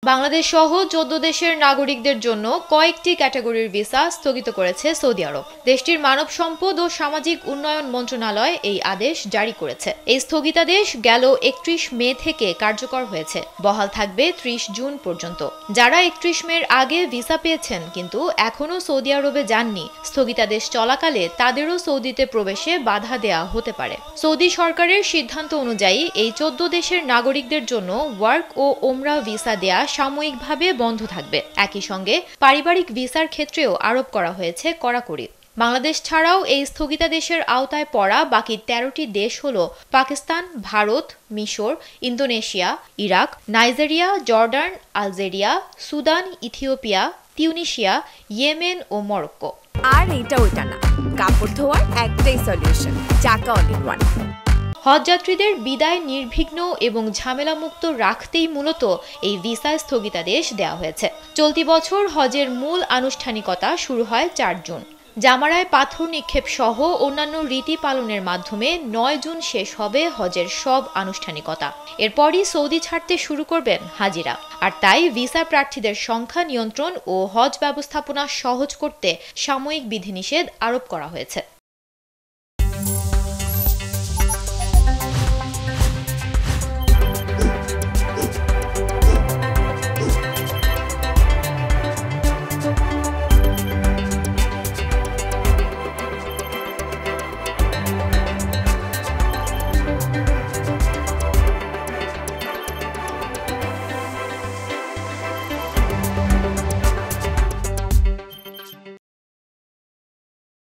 বাংলাদেশ সহ 14 দেশের নাগরিকদের জন্য কয়েকটি ক্যাটাগরির ভিসা স্থগিত করেছে সৌদি আরব। দেশটির মানব সম্পদ ও সামাজিক উন্নয়ন মন্ত্রণালয় এই আদেশ জারি করেছে। এই স্থগিতাদেশ গেল 31 মে থেকে কার্যকর হয়েছে, বহাল থাকবে 30 জুন পর্যন্ত। যারা 31 মের আগে ভিসা পেয়েছেন কিন্তু এখনো সৌদি আরবে যাননি, স্থগিতাদেশ চলাকালে তাদেরও সৌদিতে প্রবেশে বাধা দেয়া হতে পারে। সৌদি সরকারের সিদ্ধান্ত অনুযায়ী এই 14 দেশের নাগরিকদের জন্য ওয়ার্ক ও ওমরা ভিসা দেয়া সাময়িকভাবে বন্ধ থাকবে। একই সঙ্গে পারিবারিক ভিসার ক্ষেত্রেও আরোপ করা হয়েছে কড়াকড়ি। বাংলাদেশ ছাড়াও এই স্থগিতাদেশের আওতায় পড়া বাকি 13টি দেশ হল পাকিস্তান, ভারত, মিশর, Indonesia, Iraq, Nigeria, Jordan, Algeria, Sudan, Ethiopia, Tunisia, Yemen ও মরক্কো। আর এটা ওইটা না, কাপড় ধোয়ার একটাই সলিউশন, চাকা অল ইন ওয়ান। হজযাত্রীদের বিদায় নির্বিঘ্ন এবং ঝামেলামুক্ত রাখতেই মূলত এই ভিসা স্থগিতাদেশ দেওয়া হয়েছে। চলতি বছর হজের মূল আনুষ্ঠানিকতা শুরু হয় 4 জুন। জামারায় পাথর নিক্ষেপ সহ অন্যান্য রীতি পালনের মাধ্যমে 9 জুন শেষ হবে হজের সব আনুষ্ঠানিকতা। এরপরই সৌদি ছাড়তে শুরু করবেন হাজিরা। আর তাই ভিসা প্রার্থীদের সংখ্যা নিয়ন্ত্রণ ও হজ ব্যবস্থাপনা সহজ করতে সাময়িক বিধিনিষেধ আরোপ করা হয়েছে।